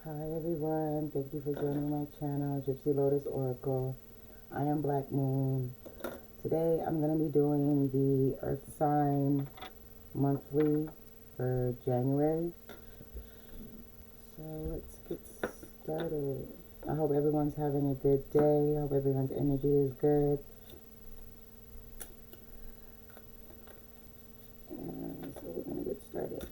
Hi everyone, thank you for joining my channel, Gypsy Lotus Oracle. I am Black Moon. Today I'm going to be doing the Earth sign monthly for January. So let's get started. I hope everyone's having a good day. I hope everyone's energy is good. And so we're going to get started.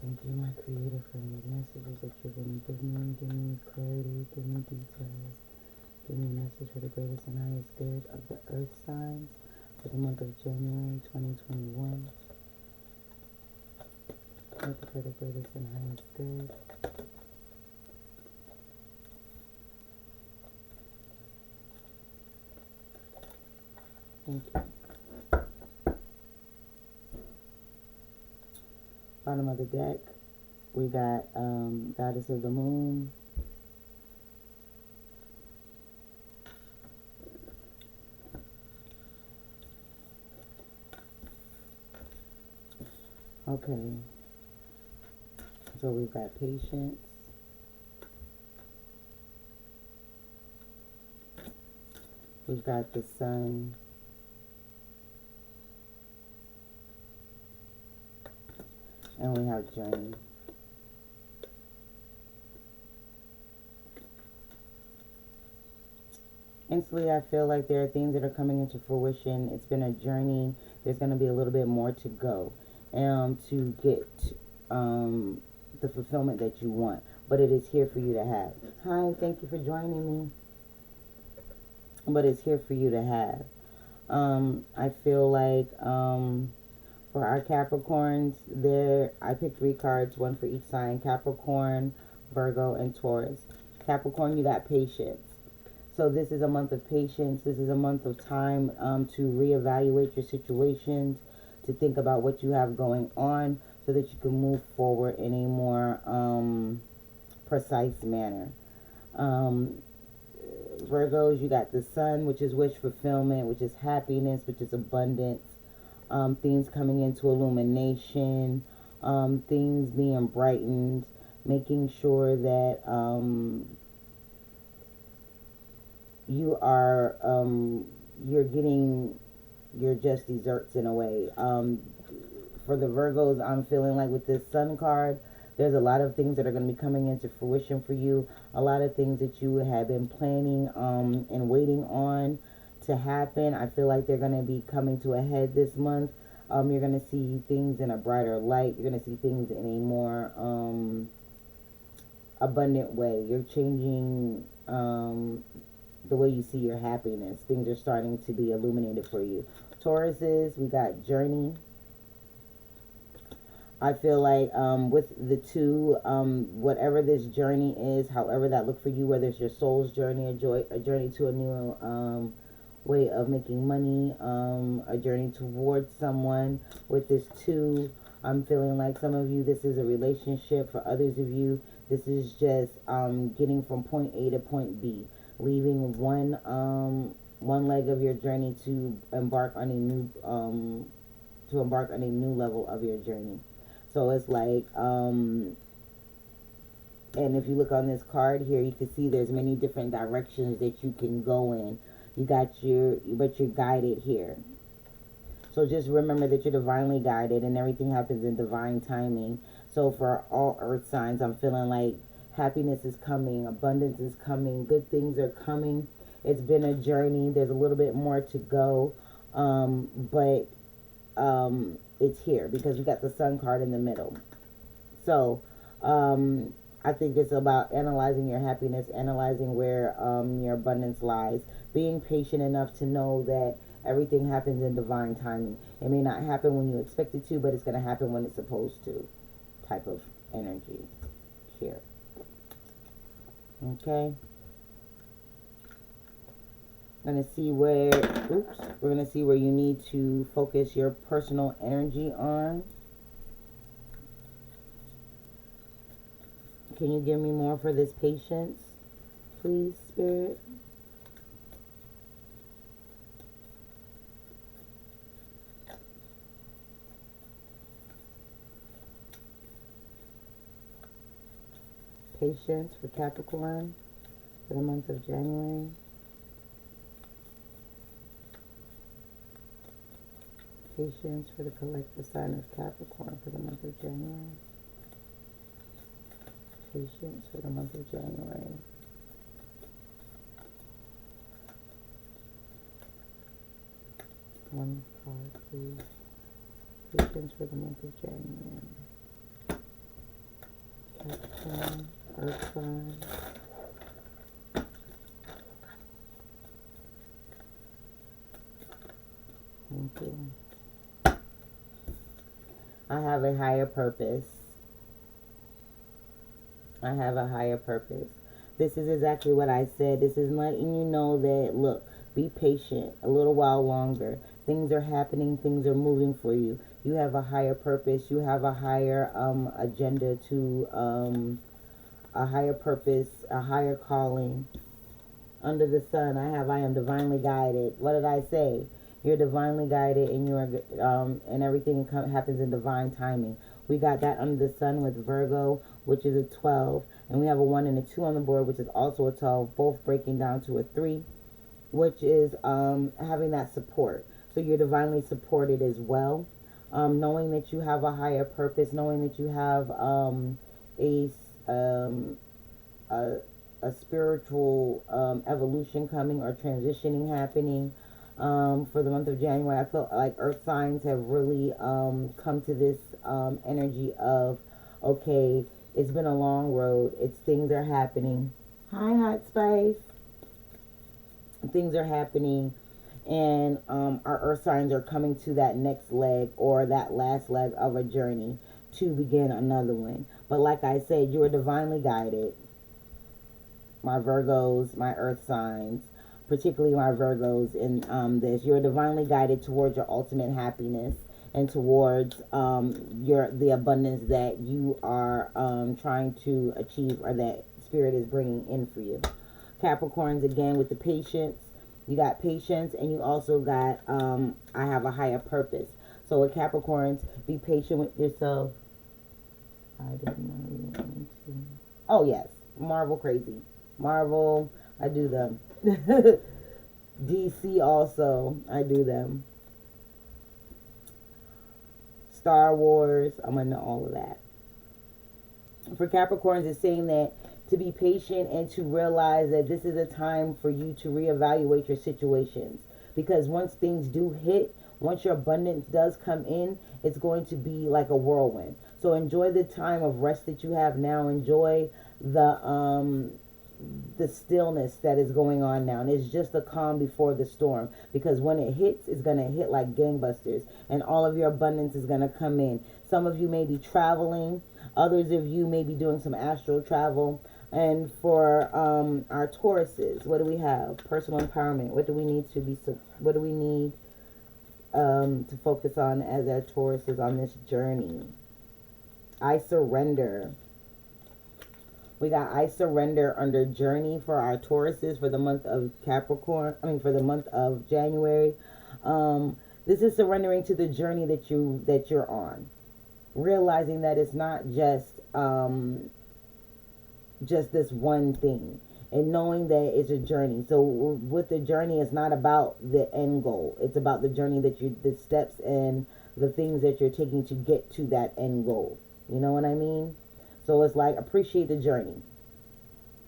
Thank you, my creator, for the messages that you're going to give me. Give me clarity, give me details. Give me a message for the greatest and highest good of the earth signs for the month of January 2021. Thank you for the greatest and highest good. Thank you. Bottom of the deck, we got Goddess of the Moon. Okay. So we've got Patience. We've got the Sun. And we have Journey. Instantly, I feel like there are things that are coming into fruition. It's been a journey. There's going to be a little bit more to go to get the fulfillment that you want. But it is here for you to have. Hi, thank you for joining me. But it's here for you to have. I feel like for our Capricorns, I picked 3 cards, one for each sign: Capricorn, Virgo, and Taurus. Capricorn, you got patience. So this is a month of patience. This is a month of time to reevaluate your situations, to think about what you have going on so that you can move forward in a more precise manner. Virgos, you got the Sun, which is wish fulfillment, which is happiness, which is abundance. Things coming into illumination, things being brightened, making sure that you are you're getting your just desserts in a way. For the Virgos, I'm feeling like with this Sun card, there's a lot of things that are going to be coming into fruition for you. A lot of things that you have been planning and waiting on to happen. I feel like they're going to be coming to a head this month. You're going to see things in a brighter light. You're going to see things in a more abundant way. You're changing the way you see your happiness. Things are starting to be illuminated for you. Tauruses, we got Journey. I feel like with the 2, whatever this journey is, however that look for you, whether it's your soul's journey, a journey to a new way of making money, a journey towards someone. With this 2, I'm feeling like some of you, this is a relationship. For others of you, this is just getting from point A to point B, leaving one leg of your journey to embark on a new level of your journey. So it's like, and if you look on this card here, you can see there's many different directions that you can go in. You got but you're guided here. So just remember that you're divinely guided and everything happens in divine timing. So for all earth signs, I'm feeling like happiness is coming, abundance is coming, good things are coming. It's been a journey. There's a little bit more to go. But it's here because we got the Sun card in the middle. So I think it's about analyzing your happiness, analyzing where your abundance lies, being patient enough to know that everything happens in divine timing. It may not happen when you expect it to, but it's going to happen when it's supposed to, type of energy here. Okay. We're going to see we're going to see where you need to focus your personal energy on. Can you give me more for this patience, please, Spirit? Patience for Capricorn for the month of January. Patience for the collective sign of Capricorn for the month of January. Patience for the month of January. One card, please. Patience for the month of January. Capricorn, Earth sign. Thank you. I have a higher purpose. I have a higher purpose. This is exactly what I said. This is letting you know that, look, be patient a little while longer. Things are happening. Things are moving for you. You have a higher purpose. You have a higher agenda to a higher purpose, a higher calling. Under the sun, I am divinely guided. What did I say? You're divinely guided, and you're and everything happens in divine timing. We got that under the sun with Virgo, which is a 12, and we have a 1 and a 2 on the board, which is also a 12, both breaking down to a 3, which is having that support. So you're divinely supported as well. Knowing that you have a higher purpose, knowing that you have a spiritual evolution coming or transitioning happening for the month of January. I feel like earth signs have really come to this energy of, okay, it's been a long road. Things are happening. Hi, Hot Spice. Things are happening, and our earth signs are coming to that next leg or that last leg of a journey to begin another one. But like I said, you are divinely guided. My Virgos, my earth signs, particularly my Virgos in this, you're divinely guided towards your ultimate happiness and towards the abundance that you are trying to achieve, or that spirit is bringing in for you. Capricorns, again, with the patience, you got patience, and you also got I have a higher purpose. So with Capricorns, be patient with yourself. I didn't know you wanted to. Oh yes, Marvel crazy. Marvel, I do them. DC also, I do them. Star Wars, I'm into all of that. For Capricorns, it's saying that to be patient and to realize that this is a time for you to reevaluate your situations. Because once things do hit, once your abundance does come in, it's going to be like a whirlwind. So enjoy the time of rest that you have now. Enjoy the stillness that is going on now, and it's just a calm before the storm, because when it hits, it's going to hit like gangbusters, and all of your abundance is going to come in. Some of you may be traveling, others of you may be doing some astral travel. And for our Tauruses, what do we have? Personal empowerment. What do we need to focus on as our Tauruses on this journey? I surrender. We got I surrender under journey for our Tauruses for the month of for the month of January. This is surrendering to the journey that you're on, realizing that it's not just this one thing, and knowing that it's a journey. So with the journey, it's not about the end goal. It's about the journey the steps and the things that you're taking to get to that end goal. You know what I mean? So it's like, appreciate the journey.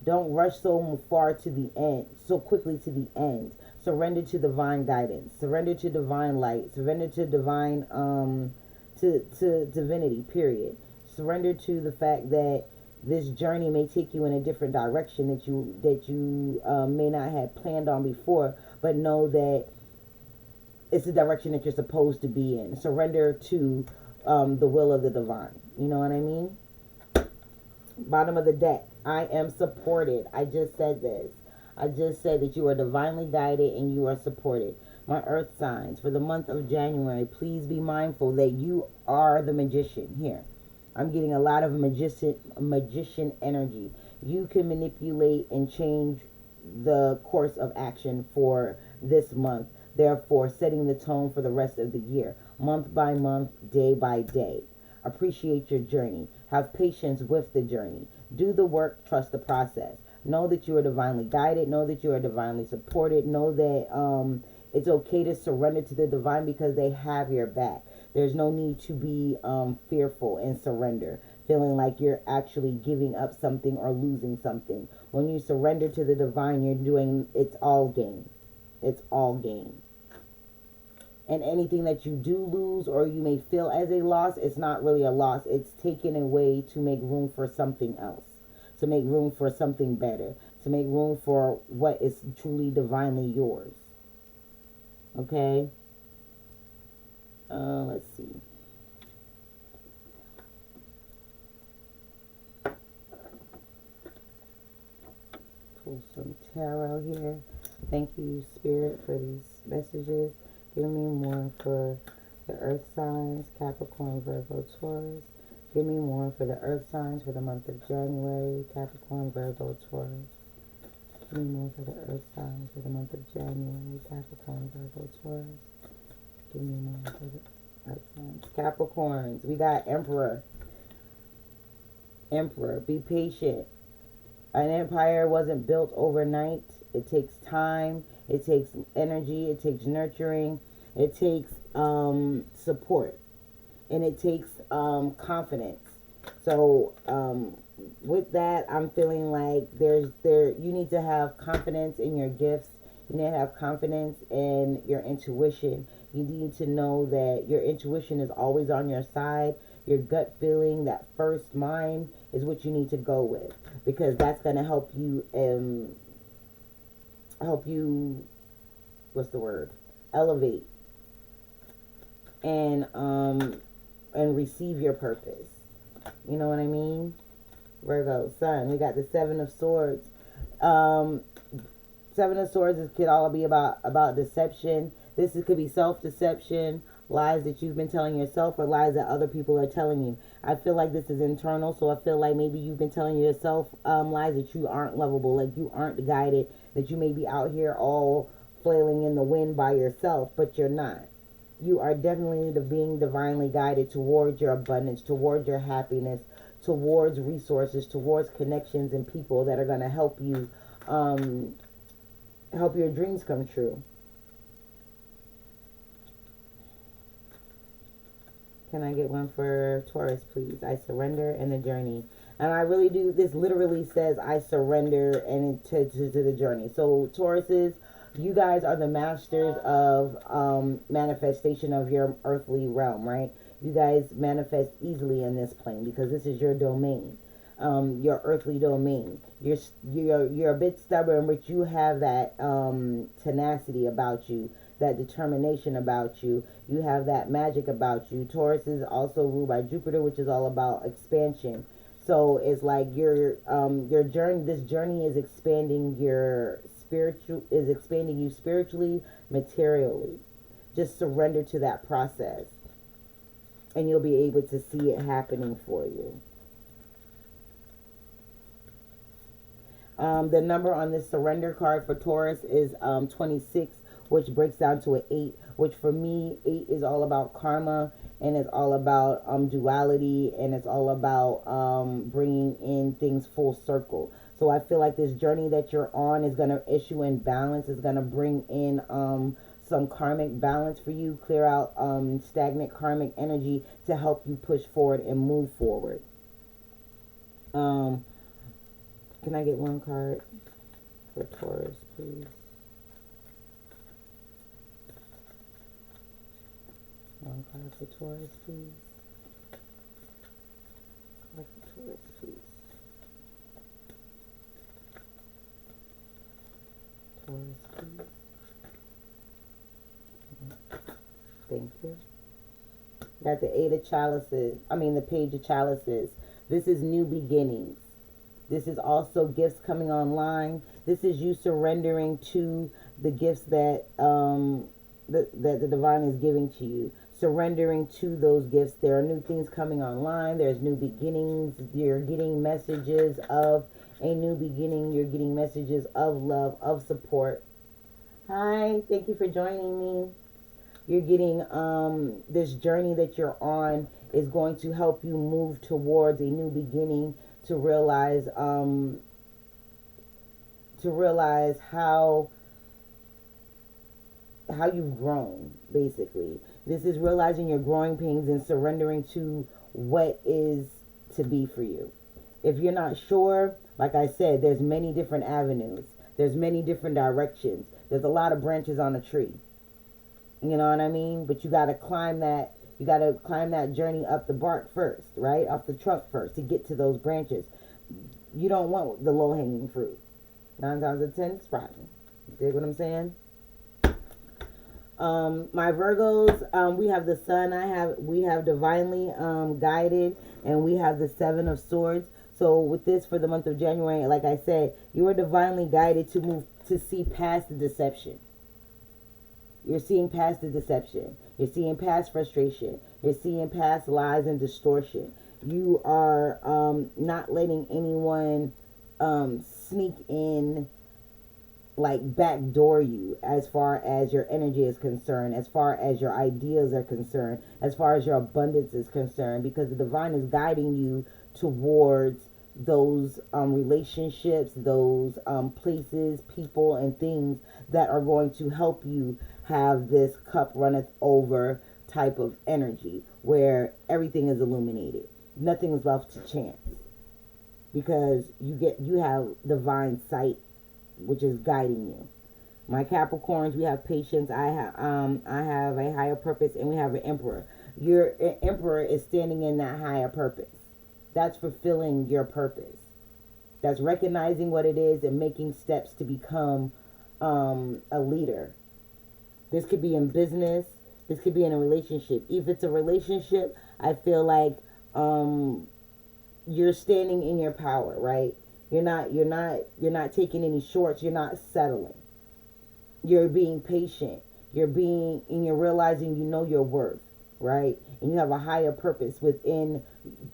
Don't rush so far to the end, so quickly to the end. Surrender to divine guidance. Surrender to divine light. Surrender to divine, to divinity, period. Surrender to the fact that this journey may take you in a different direction that you may not have planned on before, but know that it's the direction that you're supposed to be in. Surrender to the will of the divine. You know what I mean? Bottom of the deck, I am supported. I just said this. I just said that you are divinely guided and you are supported. My earth signs for the month of January, please be mindful that you are the magician here. I'm getting a lot of magician energy. You can manipulate and change the course of action for this month, therefore setting the tone for the rest of the year, month by month, day by day. Appreciate your journey. Have patience with the journey. Do the work, trust the process. Know that you are divinely guided. Know that you are divinely supported. Know that it's okay to surrender to the divine because they have your back. There's no need to be fearful and surrender, feeling like you're actually giving up something or losing something. When you surrender to the divine, you're doing, it's all gain. It's all gain. And anything that you do lose or you may feel as a loss, it's not really a loss. It's taken away to make room for something else, to make room for something better, to make room for what is truly divinely yours. Okay? Let's see. Pull some tarot here. Thank you, Spirit, for these messages. Give me more for the earth signs, Capricorn, Virgo, Taurus. Give me more for the earth signs for the month of January, Capricorn, Virgo, Taurus. Give me more for the earth signs for the month of January, Capricorn, Virgo, Taurus. Give me more for the earth signs. Capricorns, we got Emperor. Emperor, be patient. An empire wasn't built overnight. It takes time. It takes energy. It takes nurturing. It takes support. And it takes confidence. So with that, I'm feeling like you need to have confidence in your gifts. You need to have confidence in your intuition. You need to know that your intuition is always on your side. Your gut feeling, that first mind, is what you need to go with, because that's going to help you what's the word, elevate and receive your purpose. You know what I mean? Virgo sun, we got the Seven of Swords. Seven of Swords could all be about deception. Could be self-deception, lies that you've been telling yourself, or lies that other people are telling you. I feel like this is internal, so I feel like maybe you've been telling yourself lies that you aren't lovable, like you aren't guided, that you may be out here all flailing in the wind by yourself, but you're not. You are definitely being divinely guided towards your abundance, towards your happiness, towards resources, towards connections and people that are going to help you, help your dreams come true. Can I get one for Taurus, please? I surrender and the journey. And I really do. This literally says I surrender and to the journey. So Tauruses, you guys are the masters of manifestation of your earthly realm, right? You guys manifest easily in this plane because this is your domain, your earthly domain. You're a bit stubborn, but you have that tenacity about you, that determination about you. You have that magic about you. Taurus is also ruled by Jupiter, which is all about expansion. So it's like your journey. This journey is expanding you spiritually, materially. Just surrender to that process, and you'll be able to see it happening for you. The number on this surrender card for Taurus is 26, which breaks down to an 8, which for me, 8 is all about karma, and it's all about duality, and it's all about bringing in things full circle. So I feel like this journey that you're on is going to issue in balance, is going to bring in some karmic balance for you, clear out stagnant karmic energy to help you push forward and move forward. Can I get one card for Taurus, please? One card for Taurus, please. Card for Taurus, please. Taurus, please. Thank you. Got the Eight of Chalices. The Page of Chalices. This is new beginnings. This is also gifts coming online. This is you surrendering to the gifts that that the divine is giving to you. Surrendering to those gifts. There are new things coming online. There's new beginnings. You're getting messages of a new beginning. You're getting messages of love, of support. Hi, thank you for joining me. You're getting this journey that you're on is going to help you move towards a new beginning, to realize how you've grown, basically. This is realizing your growing pains and surrendering to what is to be for you. If you're not sure, like I said, there's many different avenues. There's many different directions. There's a lot of branches on a tree. You know what I mean? But you got to climb that. You got to climb that journey up the bark first, right? Off the trunk first to get to those branches. You don't want the low-hanging fruit. 9 times out of 10, it's rotten. You dig what I'm saying? My Virgos, we have the sun. We have divinely guided, and we have the 7 of swords. So with this for the month of January, like I said, you are divinely guided to move to see past the deception. You're seeing past the deception. You're seeing past frustration. You're seeing past lies and distortion. You are not letting anyone sneak in, like backdoor you, as far as your energy is concerned, as far as your ideas are concerned, as far as your abundance is concerned, because the divine is guiding you towards those relationships, those places, people, and things that are going to help you have this cup runneth over type of energy where everything is illuminated. Nothing is left to chance, because you have divine sight, which is guiding you. My Capricorns, we have patience. I have a higher purpose, and we have an emperor. Your emperor is standing in that higher purpose. That's fulfilling your purpose. That's recognizing what it is and making steps to become a leader. This could be in business. This could be in a relationship. If it's a relationship, I feel like you're standing in your power, right? You're not taking any shorts. You're not settling. You're being patient. You're realizing you know your worth, right? And you have a higher purpose within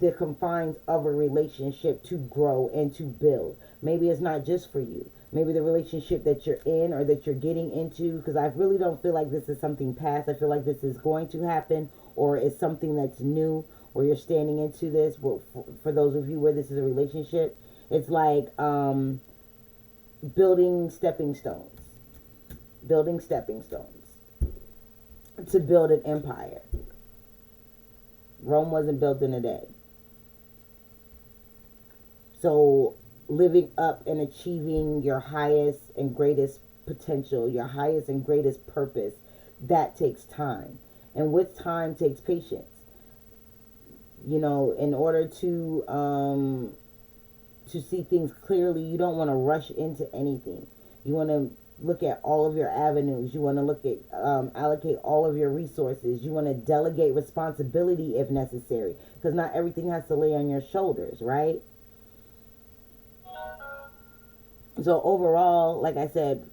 the confines of a relationship to grow and to build. Maybe it's not just for you. Maybe the relationship that you're in or that you're getting into, because I really don't feel like this is something past. I feel like this is going to happen, or it's something that's new, or you're standing into this. Well, for those of you where this is a relationship, it's like building stepping stones to build an empire. Rome wasn't built in a day. So living up and achieving your highest and greatest potential, your highest and greatest purpose, that takes time. And with time takes patience. You know, in order to see things clearly, you don't want to rush into anything. You want to look at all of your avenues. You want to look at allocate all of your resources. You want to delegate responsibility if necessary, because not everything has to lay on your shoulders, right? So overall, like I said,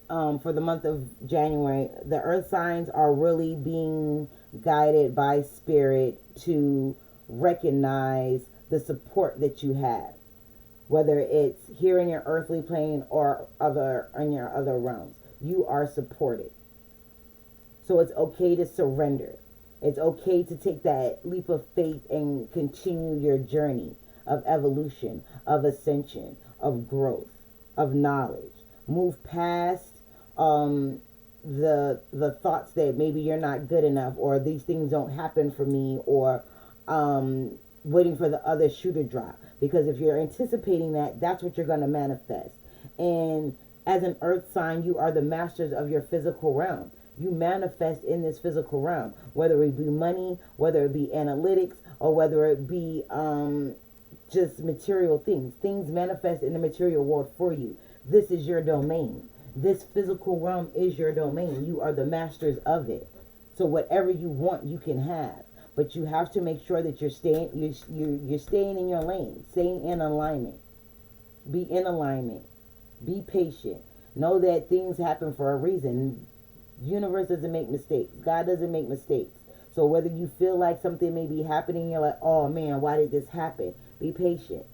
for the month of January, the earth signs are really being guided by spirit to recognize the support that you have, whether it's here in your earthly plane or in your other realms. You are supported. So it's okay to surrender. It's okay to take that leap of faith and continue your journey of evolution, of ascension, of growth, of knowledge. Move past the thoughts that maybe you're not good enough, or these things don't happen for me, or waiting for the other shoe to drop. Because if you're anticipating that, that's what you're going to manifest. And as an earth sign, you are the masters of your physical realm. You manifest in this physical realm, whether it be money, whether it be analytics, or whether it be just material things. Things manifest in the material world for you. This is your domain. This physical realm is your domain. You are the masters of it. So whatever you want, you can have. But you have to make sure that you're staying in your lane, staying in alignment. Be in alignment. Be patient. Know that things happen for a reason. Universe doesn't make mistakes. God doesn't make mistakes. So whether you feel like something may be happening, you're like, oh man, why did this happen? Be patient.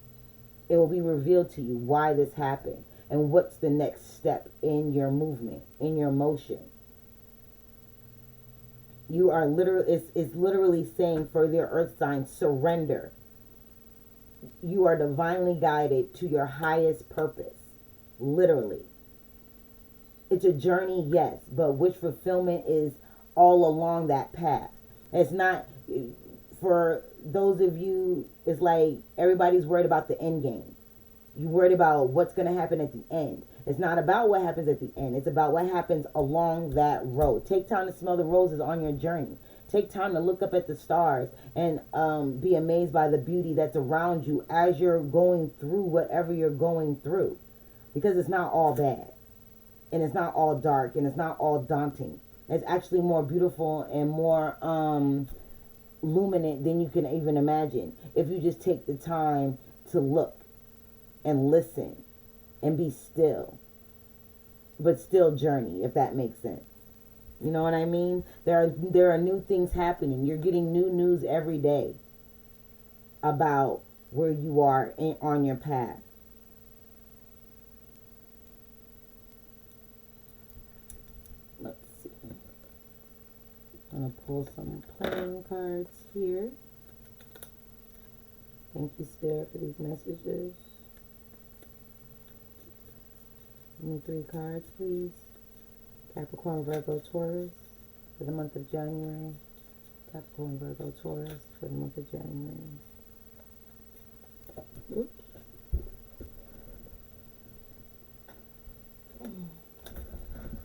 It will be revealed to you why this happened and what's the next step in your movement, in your motion. You are literally, it's literally saying for their earth sign, surrender. You are divinely guided to your highest purpose. Literally. It's a journey, yes, but which fulfillment is all along that path. It's not, for those of you, it's like everybody's worried about the end game. You're worried about what's going to happen at the end. It's not about what happens at the end. It's about what happens along that road. Take time to smell the roses on your journey. Take time to look up at the stars and be amazed by the beauty that's around you as you're going through whatever you're going through. Because it's not all bad. And it's not all dark. And it's not all daunting. It's actually more beautiful and more luminant than you can even imagine. If you just take the time to look and listen and be still, but still journey, if that makes sense. You know what I mean? There are new things happening. You're getting new news every day about where you are on your path. Let's see. I'm going to pull some playing cards here. Thank you, Spirit, for these messages. Give me 3 cards, please. Capricorn, Virgo, Taurus for the month of January. Capricorn, Virgo, Taurus for the month of January. Oops.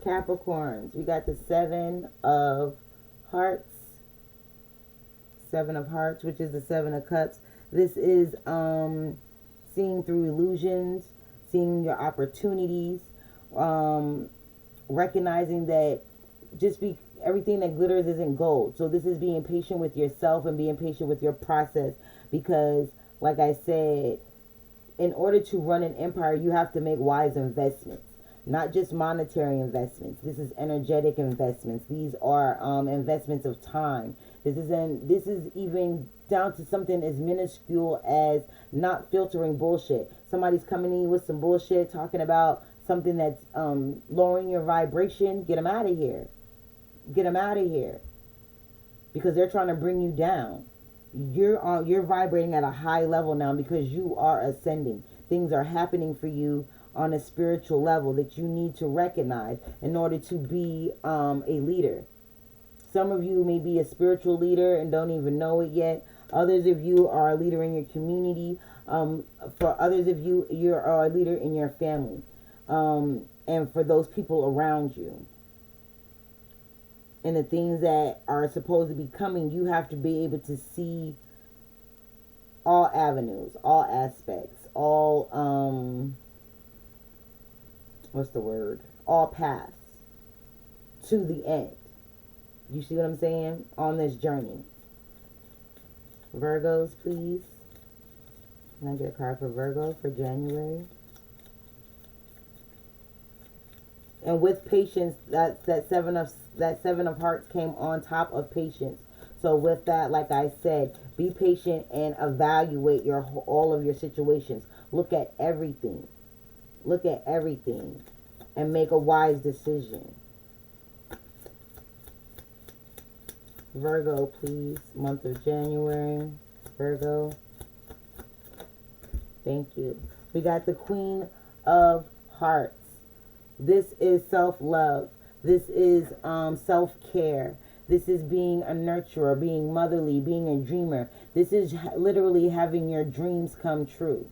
Capricorns, we got the 7 of Hearts. 7 of Hearts, which is the 7 of Cups. This is seeing through illusions, seeing your opportunities, recognizing that everything that glitters isn't gold. So this is being patient with yourself and being patient with your process, because like I said, in order to run an empire, you have to make wise investments, not just monetary investments. This is energetic investments. These are investments of time. This is even down to something as minuscule as not filtering bullshit. Somebody's coming in with some bullshit, talking about something that's lowering your vibration. Get them out of here. Get them out of here, because they're trying to bring you down. You're vibrating at a high level now because you are ascending. Things are happening for you on a spiritual level that you need to recognize in order to be a leader. Some of you may be a spiritual leader and don't even know it yet. Others of you are a leader in your community. For others of you, you are a leader in your family. And for those people around you. And the things that are supposed to be coming, you have to be able to see all avenues, all aspects, all, all paths to the end. You see what I'm saying? On this journey. Virgos, please. Can I get a card for Virgo for January? And with patience, that seven of hearts came on top of patience. So with that, like I said, be patient and evaluate all of your situations. Look at everything. Look at everything and make a wise decision. Virgo, please. Month of January. Virgo. Thank you. We got the Queen of Hearts. This is self-love. This is self-care. This is being a nurturer, being motherly, being a dreamer. This is literally having your dreams come true.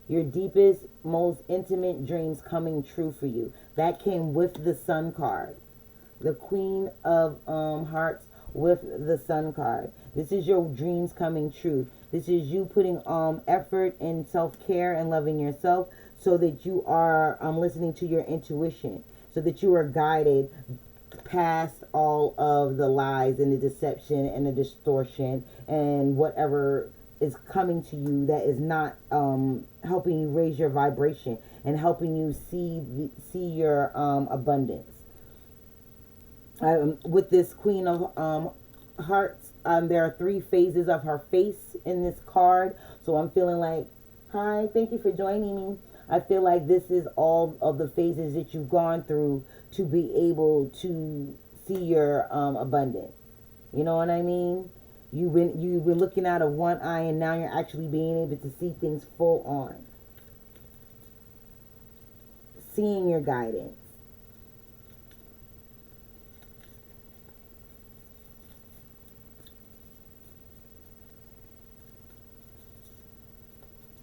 Your deepest, most intimate dreams coming true for you. That came with the Sun card. The Queen of Hearts with the Sun card. This is your dreams coming true. This is you putting effort in self-care and loving yourself, so that you are listening to your intuition, so that you are guided past all of the lies and the deception and the distortion and whatever is coming to you that is not helping you raise your vibration and helping you see your abundance. With this Queen of Hearts, there are 3 phases of her face in this card. So I'm feeling like, hi, thank you for joining me. I feel like this is all of the phases that you've gone through to be able to see your abundance. You know what I mean? You've been looking out of one eye, and now you're actually being able to see things full on. Seeing your guidance.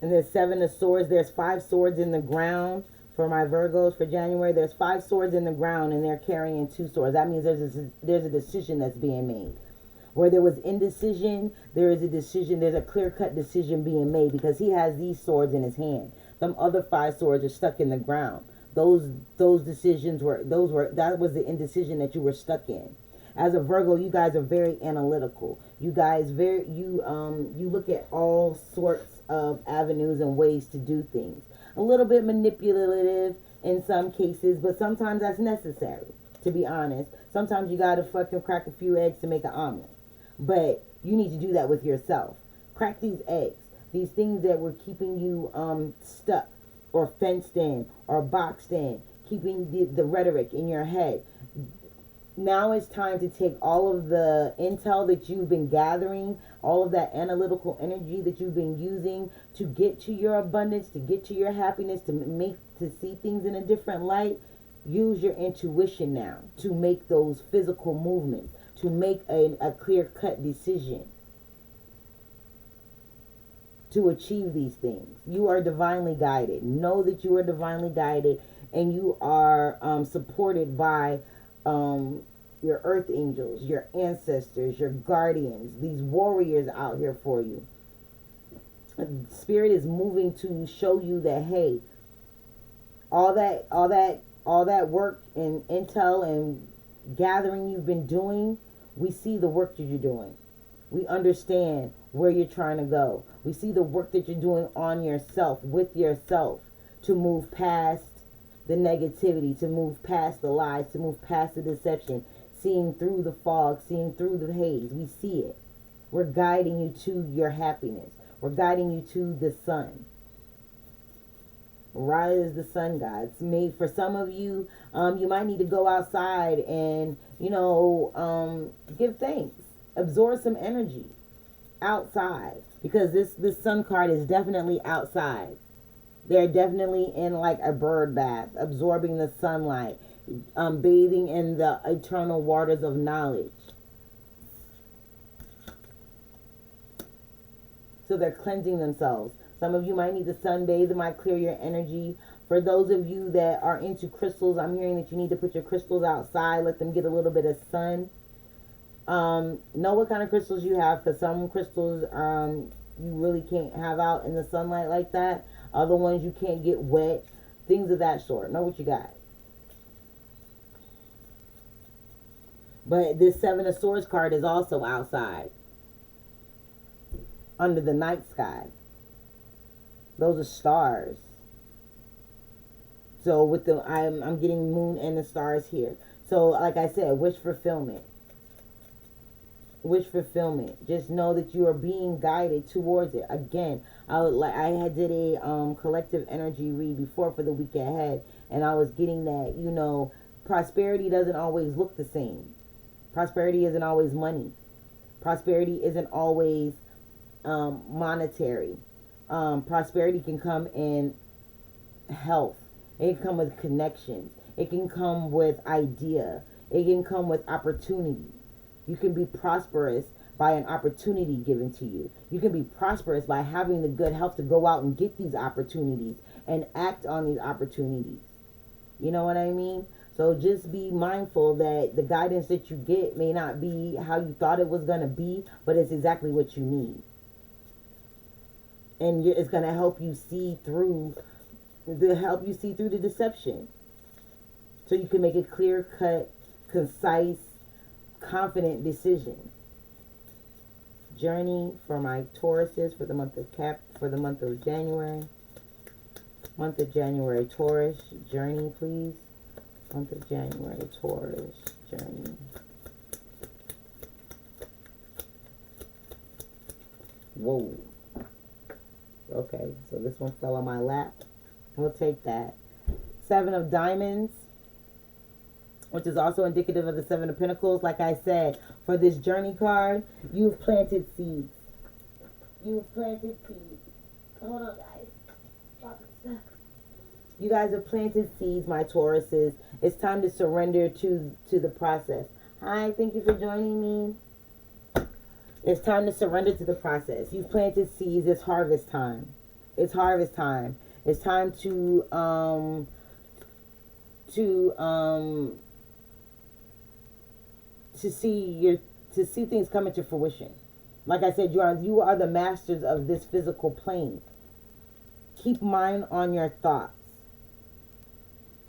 And there's 7 of swords. There's 5 swords in the ground for my Virgos for January. There's 5 swords in the ground, and they're carrying 2 swords. That means there's a decision that's being made. Where there was indecision, there is a decision. There's a clear-cut decision being made because he has these swords in his hand. Some other 5 swords are stuck in the ground. Those decisions that was the indecision that you were stuck in. As a Virgo, you guys are very analytical. You guys you look at all sorts of avenues and ways to do things. A little bit manipulative in some cases, but sometimes that's necessary, to be honest. Sometimes you gotta fucking crack a few eggs to make an omelet. But you need to do that with yourself. Crack these eggs. These things that were keeping you stuck or fenced in or boxed in, keeping the rhetoric in your head. Now it's time to take all of the intel that you've been gathering, all of that analytical energy that you've been using to get to your abundance, to get to your happiness, to see things in a different light. Use your intuition now to make those physical movements, to make a clear-cut decision to achieve these things. You are divinely guided. Know that you are divinely guided, and you are supported by your earth angels, your ancestors, your guardians, these warriors out here for you. Spirit is moving to show you that, hey, all that work and intel and gathering you've been doing, we see the work that you're doing. We understand where you're trying to go. We see the work that you're doing on yourself, with yourself, to move past the negativity, to move past the lies, to move past the deception, seeing through the fog, seeing through the haze. We see it. We're guiding you to your happiness. We're guiding you to the sun. Rise the sun, guys. For some of you, you might need to go outside and, give thanks. Absorb some energy outside, because this sun card is definitely outside. They're definitely in like a bird bath, absorbing the sunlight, bathing in the eternal waters of knowledge. So they're cleansing themselves. Some of you might need to sunbathe. It might clear your energy. For those of you that are into crystals, I'm hearing that you need to put your crystals outside. Let them get a little bit of sun. Know what kind of crystals you have, because some crystals you really can't have out in the sunlight like that. Other ones you can't get wet. Things of that sort. Know what you got. But this 7 of Swords card is also outside, under the night sky. Those are stars. So with the I'm getting moon and the stars here. So like I said, wish fulfillment. Wish fulfillment. Just know that you are being guided towards it. Again, I did a collective energy read before for the week ahead, and I was getting that, prosperity doesn't always look the same. Prosperity isn't always money. Prosperity isn't always monetary. Prosperity can come in health. It can come with connections. It can come with idea. It can come with opportunity. You can be prosperous by an opportunity given to you. You can be prosperous by having the good health to go out and get these opportunities and act on these opportunities. You know what I mean? So just be mindful that the guidance that you get may not be how you thought it was going to be, but it's exactly what you need. And it's going to help you see through the deception. So you can make a clear-cut, concise, confident decision. Journey for my Tauruses for the month of January. Month of January, Taurus, journey, please. Month of January, Taurus, journey. Whoa. Okay, so this one fell on my lap. We'll take that. 7 of Diamonds. which is also indicative of the Seven of Pentacles. Like I said, for this journey card, you've planted seeds. You've planted seeds. Hold on, guys. Dropping stuff. You guys have planted seeds, my Tauruses. It's time to surrender to the process. Hi, thank you for joining me. It's time to surrender to the process. You've planted seeds. It's harvest time. It's harvest time. It's time to see things come into fruition. Like I said, you are the masters of this physical plane. Keep mind on your thoughts.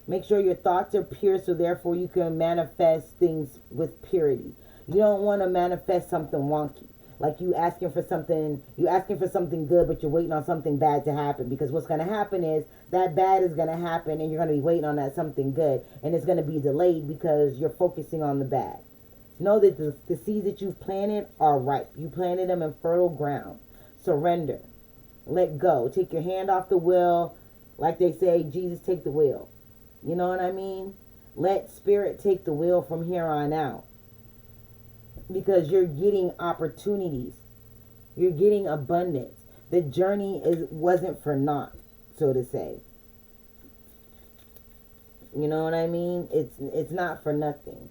Make sure your thoughts are pure, so therefore you can manifest things with purity. You don't want to manifest something wonky. Like you asking for something good, but you're waiting on something bad to happen. Because what's going to happen is that bad is going to happen, and you're going to be waiting on that something good, and it's going to be delayed because you're focusing on the bad. Know that the seeds that you've planted are ripe. You planted them in fertile ground. Surrender. Let go. Take your hand off the wheel. Like they say, Jesus, take the wheel. You know what I mean? Let spirit take the wheel from here on out. Because you're getting opportunities. You're getting abundance. The journey wasn't for naught, so to say. You know what I mean? It's not for nothing.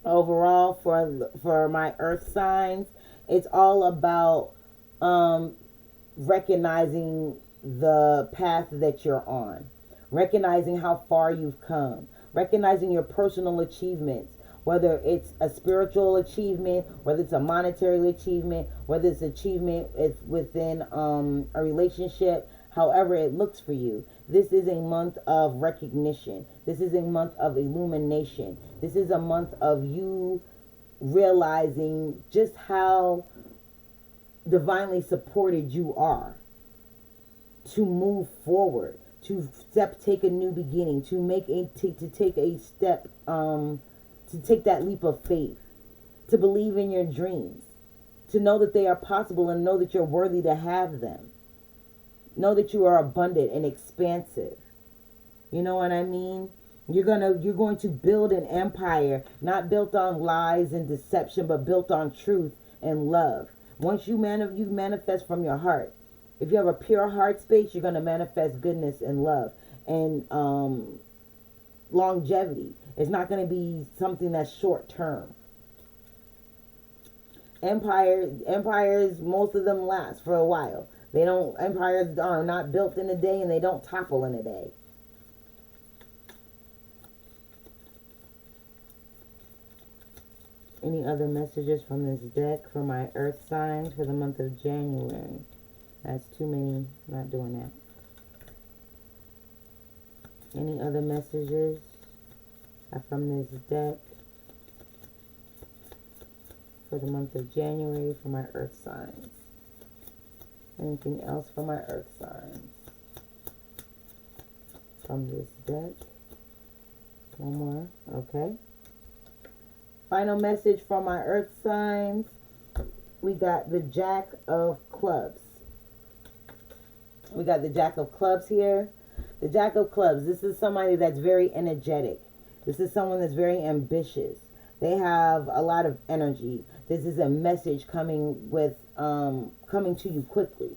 Overall, for my earth signs, it's all about recognizing the path that you're on, recognizing how far you've come, recognizing your personal achievements, whether it's a spiritual achievement, whether it's a monetary achievement, whether it's achievement within a relationship, however it looks for you. This is a month of recognition. This is a month of illumination. This is a month of you realizing just how divinely supported you are to move forward, to take a new beginning, to take a step, to take that leap of faith, to believe in your dreams, to know that they are possible and know that you're worthy to have them. Know that you are abundant and expansive. You know what I mean? You're going to build an empire, not built on lies and deception, but built on truth and love. Once you manifest from your heart. If you have a pure heart space, you're going to manifest goodness and love and longevity. It's not going to be something that's short term. Empires, most of them last for a while. Empires are not built in a day, and they don't topple in a day. Any other messages from this deck for my earth signs for the month of January? That's too many. Not doing that. Any other messages from this deck for the month of January for my earth signs? Anything else for my earth signs from this deck? One more. Okay. Final message from my earth signs. We got the Jack of Clubs. We got the Jack of Clubs here. The Jack of Clubs. This is somebody that's very energetic. This is someone that's very ambitious. They have a lot of energy. This is a message coming to you quickly.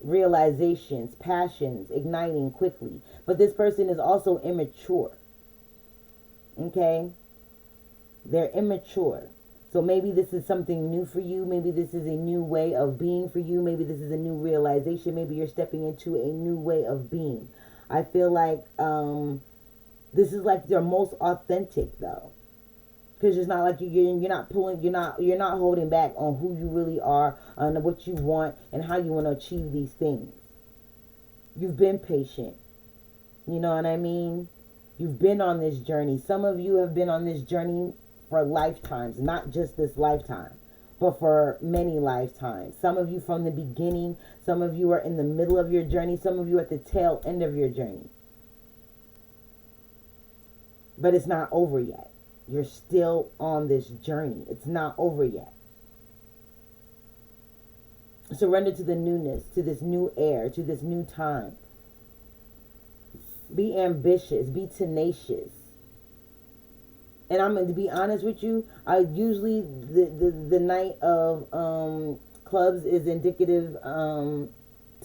Realizations, passions, igniting quickly. But this person is also immature. Okay? They're immature. So maybe this is something new for you. Maybe this is a new way of being for you. Maybe this is a new realization. Maybe you're stepping into a new way of being. I feel like this is like their most authentic though. Because it's not like you're not holding back on who you really are, on what you want, and how you want to achieve these things. You've been patient. You know what I mean? You've been on this journey. Some of you have been on this journey for lifetimes, not just this lifetime, but for many lifetimes. Some of you from the beginning, some of you are in the middle of your journey, some of you are at the tail end of your journey. But it's not over yet. You're still on this journey. It's not over yet. Surrender to the newness, to this new air, to this new time. Be ambitious, be tenacious. And I'm going to be honest with you, I usually the night of clubs is indicative to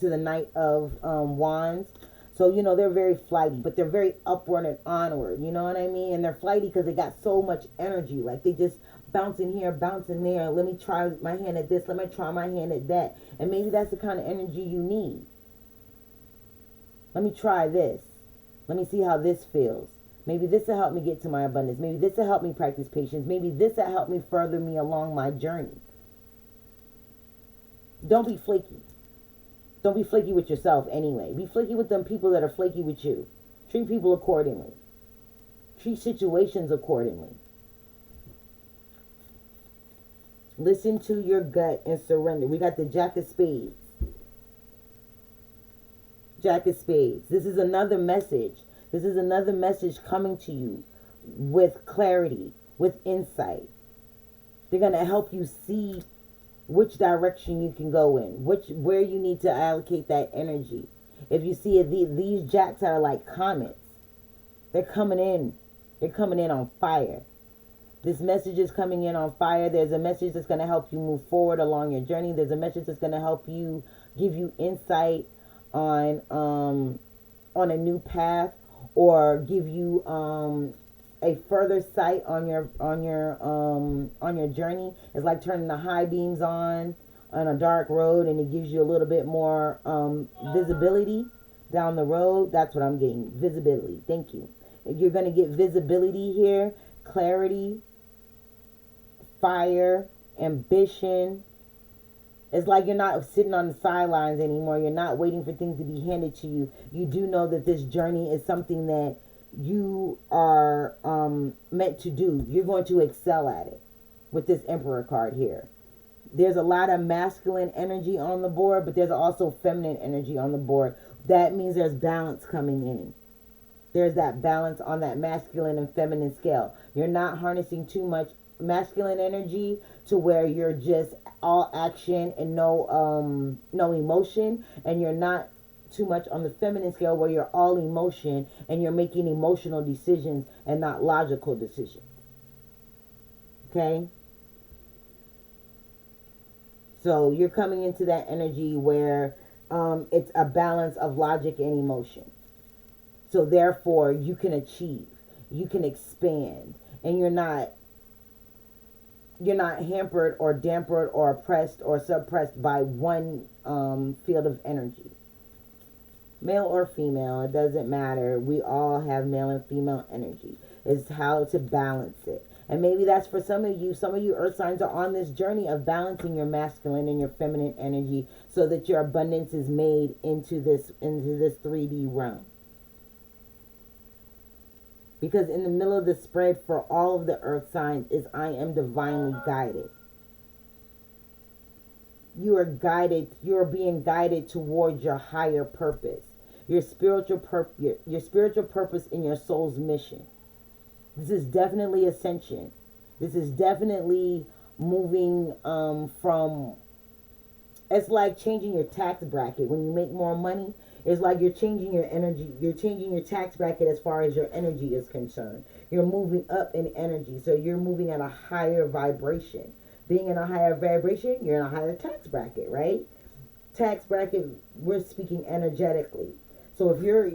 the Knight of Wands. So, you know, they're very flighty, but they're very upward and onward. You know what I mean? And they're flighty because they got so much energy. Like, they just bouncing here, bouncing there. Let me try my hand at this. Let me try my hand at that. And maybe that's the kind of energy you need. Let me try this. Let me see how this feels. Maybe this will help me get to my abundance. Maybe this will help me practice patience. Maybe this will help me further me along my journey. Don't be flaky. Don't be flaky with yourself anyway. Be flaky with them people that are flaky with you. Treat people accordingly. Treat situations accordingly. Listen to your gut and surrender. We got the Jack of Spades. Jack of Spades. This is another message. This is another message coming to you with clarity, with insight. They're going to help you see which direction you can go in, where you need to allocate that energy. If you see these jacks are like comets, they're coming in on fire. This message is coming in on fire. There's a message that's going to help you move forward along your journey. There's a message that's going to help you, give you insight on a new path, or give you a further sight on your journey. It's like turning the high beams on a dark road, and it gives you a little bit more visibility down the road. That's what I'm getting. Visibility. Thank you. You're going to get visibility here, clarity, fire, ambition. It's like you're not sitting on the sidelines anymore. You're not waiting for things to be handed to you. You do know that this journey is something that you are meant to do. You're going to excel at it with this Emperor card here. There's a lot of masculine energy on the board, but there's also feminine energy on the board. That means there's balance coming in. There's that balance on that masculine and feminine scale. You're not harnessing too much masculine energy to where you're just all action and no emotion, and you're not too much on the feminine scale where you're all emotion and you're making emotional decisions and not logical decisions. Okay? So you're coming into that energy where it's a balance of logic and emotion. So therefore you can achieve, you can expand, and you're not hampered or dampered or oppressed or suppressed by one field of energy. Male or female, it doesn't matter. We all have male and female energy. It's how to balance it. And maybe that's for some of you. Some of you earth signs are on this journey of balancing your masculine and your feminine energy so that your abundance is made into this 3D realm. Because in the middle of the spread for all of the earth signs is I am divinely guided. You are guided, you are being guided towards your higher purpose. Your spiritual purpose in your soul's mission. This is definitely ascension. This is definitely moving from, it's like changing your tax bracket. When you make more money, it's like you're changing your energy. You're changing your tax bracket as far as your energy is concerned. You're moving up in energy. So you're moving at a higher vibration. Being in a higher vibration, you're in a higher tax bracket, right? Tax bracket, we're speaking energetically. So if your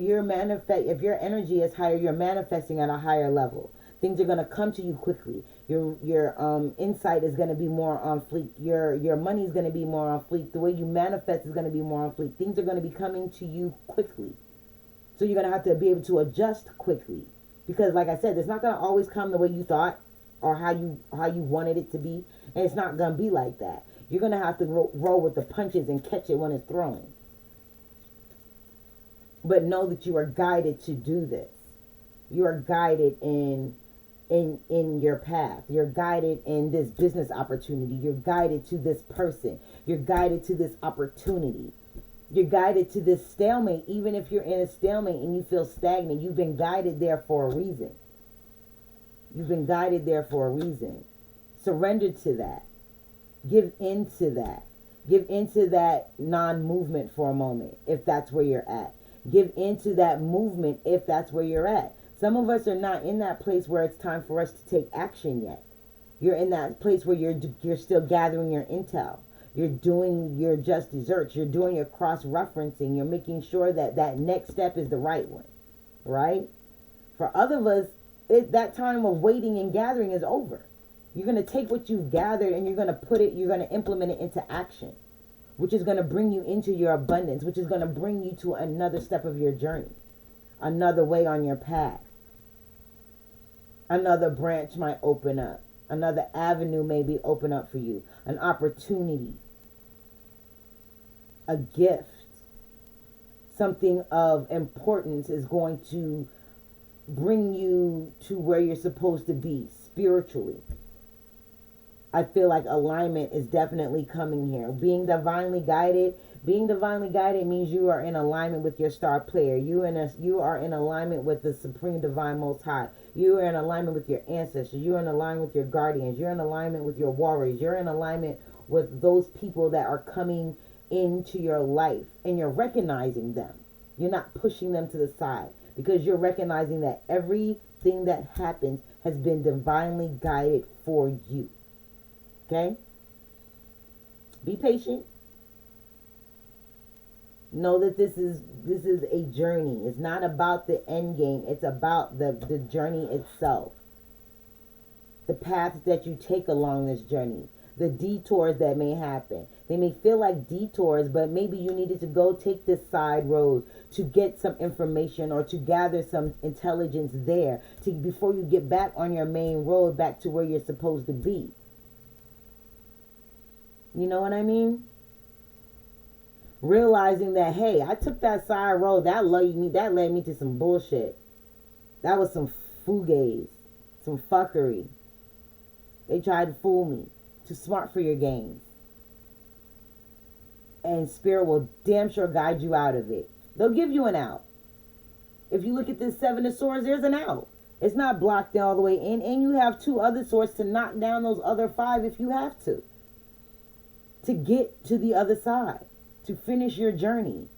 energy is higher, you're manifesting at a higher level. Things are going to come to you quickly. Your insight is going to be more on fleek. Your money is going to be more on fleek. The way you manifest is going to be more on fleek. Things are going to be coming to you quickly. So you're going to have to be able to adjust quickly. Because like I said, it's not going to always come the way you thought or how you wanted it to be. And it's not going to be like that. You're going to have to roll with the punches and catch it when it's thrown. But know that you are guided to do this. You are guided in your path. You're guided in this business opportunity. You're guided to this person. You're guided to this opportunity. You're guided to this stalemate. Even if you're in a stalemate and you feel stagnant, you've been guided there for a reason. You've been guided there for a reason. Surrender to that. Give in to that. Give into that non-movement for a moment if that's where you're at. Give into that movement if that's where you're at. Some of us are not in that place where it's time for us to take action yet. You're in that place where you're still gathering your intel. You're doing your just desserts. You're doing your cross-referencing. You're making sure that that next step is the right one, right? For other of us, that time of waiting and gathering is over. You're going to take what you've gathered and you're going to implement it into action, which is going to bring you into your abundance, which is going to bring you to another step of your journey, another way on your path. Another branch might open up. Another avenue maybe open up for you. An opportunity. A gift. Something of importance is going to bring you to where you're supposed to be spiritually. I feel like alignment is definitely coming here. Being divinely guided means you are in alignment with your star player. You are in alignment with the Supreme Divine Most High. You are in alignment with your ancestors. You are in alignment with your guardians. You're in alignment with your warriors. You're in alignment with those people that are coming into your life, and you're recognizing them. You're not pushing them to the side, because you're recognizing that everything that happens has been divinely guided for you. Okay? Be patient. Know that this is a journey. It's not about the end game. It's about the journey itself. The paths that you take along this journey. The detours that may happen. They may feel like detours, but maybe you needed to go take this side road to get some information or to gather some intelligence there before you get back on your main road, back to where you're supposed to be. You know what I mean? Realizing that, hey, I took that side road, that led me to some bullshit. That was some fugazi, some fuckery. They tried to fool me. Too smart for your games. And Spirit will damn sure guide you out of it. They'll give you an out. If you look at this Seven of Swords, there's an out. It's not blocked all the way in, and you have 2 other swords to knock down those other 5 if you have to get to the other side, to finish your journey.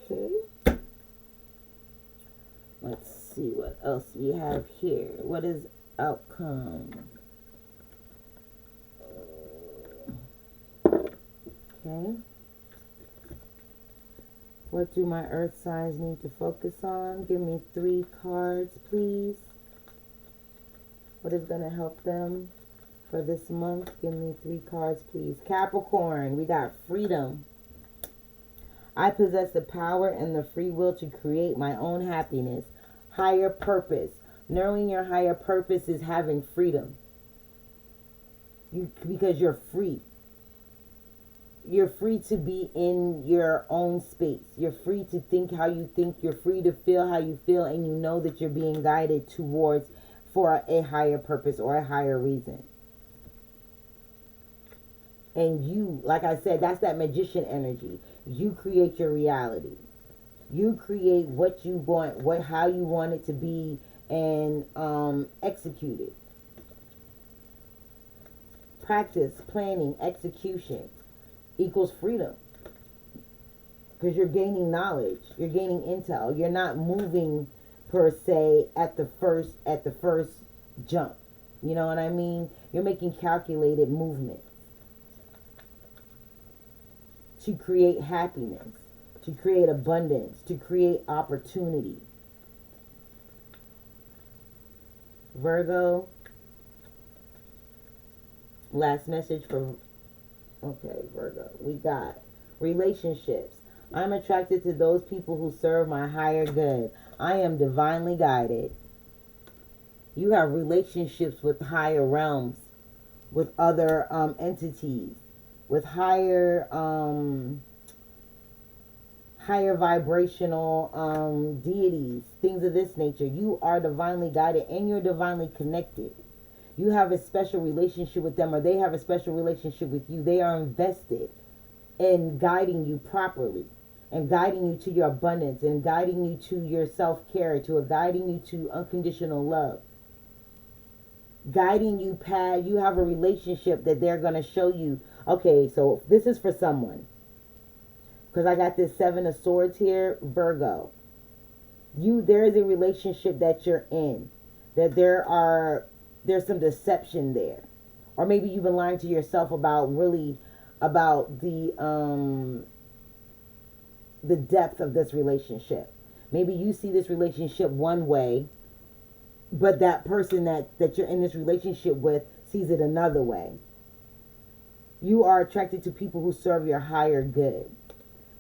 Okay. Let's see what else we have here. What is outcome? Okay. What do my earth signs need to focus on? Give me 3 cards, please. What is going to help them for this month? Give me 3 cards, please. Capricorn, we got freedom. I possess the power and the free will to create my own happiness. Higher purpose. Knowing your higher purpose is having freedom. Because you're free. You're free to be in your own space. You're free to think how you think. You're free to feel how you feel. And you know that you're being guided for a higher purpose or a higher reason. And you, like I said, that's that magician energy. You create your reality. You create what you want, how you want it to be, and execute it. Practice, planning, execution equals freedom. Because you're gaining knowledge. You're gaining intel. You're not moving per se at the first jump. You know what I mean? You're making calculated movements to create happiness, to create abundance, to create opportunity. Virgo, last message for, okay, Virgo, we got relationships. I'm attracted to those people who serve my higher good. I am divinely guided. You have relationships with higher realms, with other entities, with higher vibrational deities, things of this nature. You are divinely guided and you're divinely connected. You have a special relationship with them, or they have a special relationship with you. They are invested in guiding you properly, and guiding you to your abundance, and guiding you to your self-care, guiding you to unconditional love. guiding you past. You have a relationship that they're going to show you. Okay, so this is for someone. Because I got this 7 of Swords here, Virgo. There is a relationship that you're in. That there's some deception there. Or maybe you've been lying to yourself about the depth of this relationship. Maybe you see this relationship one way, but that person that you're in this relationship with sees it another way. You are attracted to people who serve your higher good.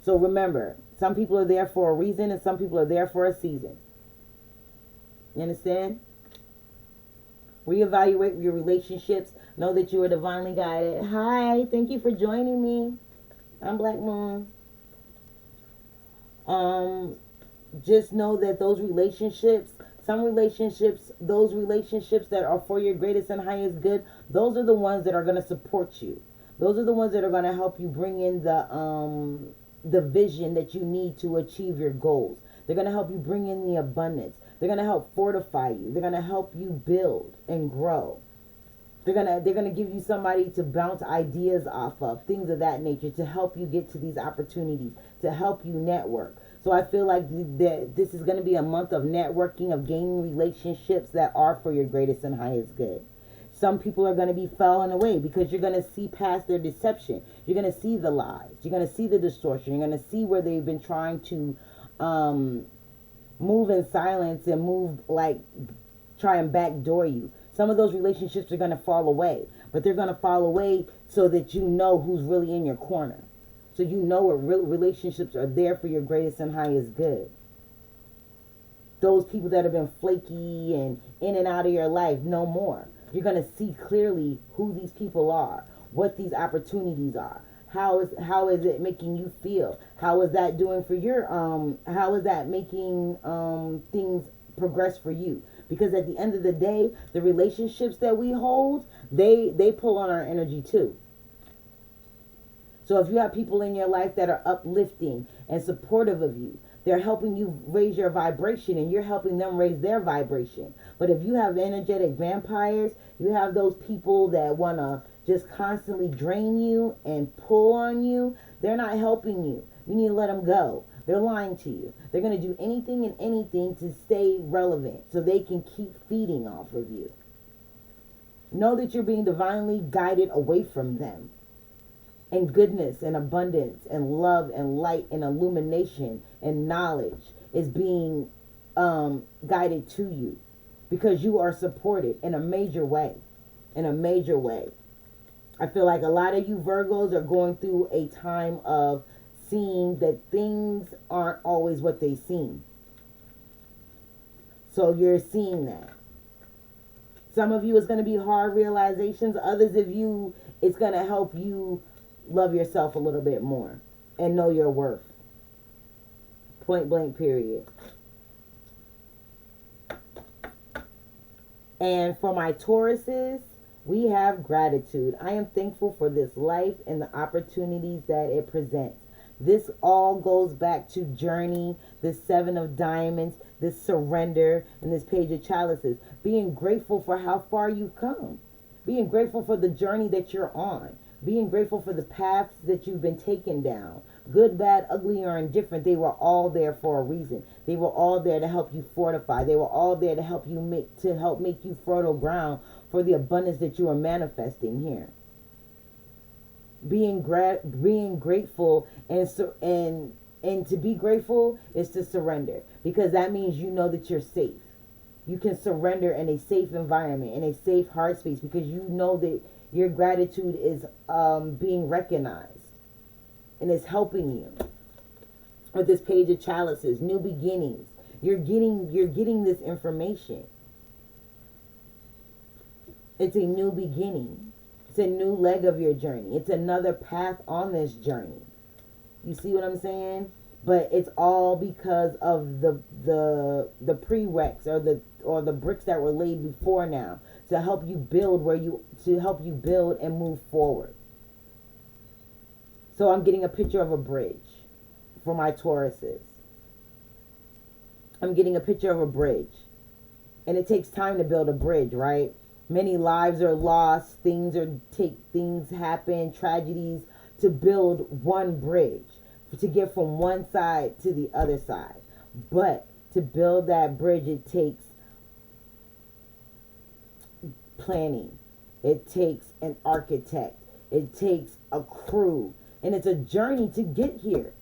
So remember, some people are there for a reason and some people are there for a season. You understand? Reevaluate your relationships. Know that you are divinely guided. Hi, thank you for joining me. I'm Black Moon. Just know that those relationships that are for your greatest and highest good, those are the ones that are going to support you. Those are the ones that are going to help you bring in the vision that you need to achieve your goals. They're going to help you bring in the abundance. They're going to help fortify you. They're going to help you build and grow. They're gonna give you somebody to bounce ideas off of, things of that nature, to help you get to these opportunities, to help you network. So I feel like this is gonna be a month of networking, of gaining relationships that are for your greatest and highest good. Some people are gonna be falling away because you're gonna see past their deception. You're gonna see the lies. You're gonna see the distortion. You're gonna see where they've been trying to move in silence and try and backdoor you. Some of those relationships are going to fall away, but they're going to fall away so that you know who's really in your corner. So you know what real relationships are there for your greatest and highest good. Those people that have been flaky and in and out of your life, no more. You're going to see clearly who these people are, what these opportunities are. How is it making you feel? How is that doing for your how is that making things progress for you? Because at the end of the day, the relationships that we hold, they pull on our energy too. So if you have people in your life that are uplifting and supportive of you, they're helping you raise your vibration and you're helping them raise their vibration. But if you have energetic vampires, you have those people that want to just constantly drain you and pull on you, they're not helping you. You need to let them go. They're lying to you. They're going to do anything and anything to stay relevant so they can keep feeding off of you. Know that you're being divinely guided away from them. And goodness and abundance and love and light and illumination and knowledge is being guided to you. Because you are supported in a major way. In a major way. I feel like a lot of you Virgos are going through a time of seeing that things aren't always what they seem. So you're seeing that. Some of you it's going to be hard realizations. Others of you, it's going to help you love yourself a little bit more and know your worth. Point blank period. And for my Tauruses, we have gratitude. I am thankful for this life and the opportunities that it presents. This all goes back to journey, this 7 of diamonds, this surrender, and this page of chalices. Being grateful for how far you've come. Being grateful for the journey that you're on. Being grateful for the paths that you've been taken down. Good, bad, ugly, or indifferent, they were all there for a reason. They were all there to help you fortify. They were all there to help you make you fertile ground for the abundance that you are manifesting here. Being grateful and to be grateful is to surrender, because that means you know that you're safe. You can surrender in a safe environment, in a safe heart space, because you know that your gratitude is being recognized and is helping you. With this page of chalices, new beginnings, you're getting this information. It's a new beginning. It's a new leg of your journey. It's another path on this journey. You see what I'm saying? But it's all because of the prereqs or the bricks that were laid before now to help you build and move forward. So I'm getting a picture of a bridge for my Tauruses. I'm getting a picture of a bridge. And it takes time to build a bridge, right? Many lives are lost. Things happen, tragedies, to build one bridge, to get from one side to the other side. But to build that bridge, it takes planning. It takes an architect. It takes a crew. And it's a journey to get here.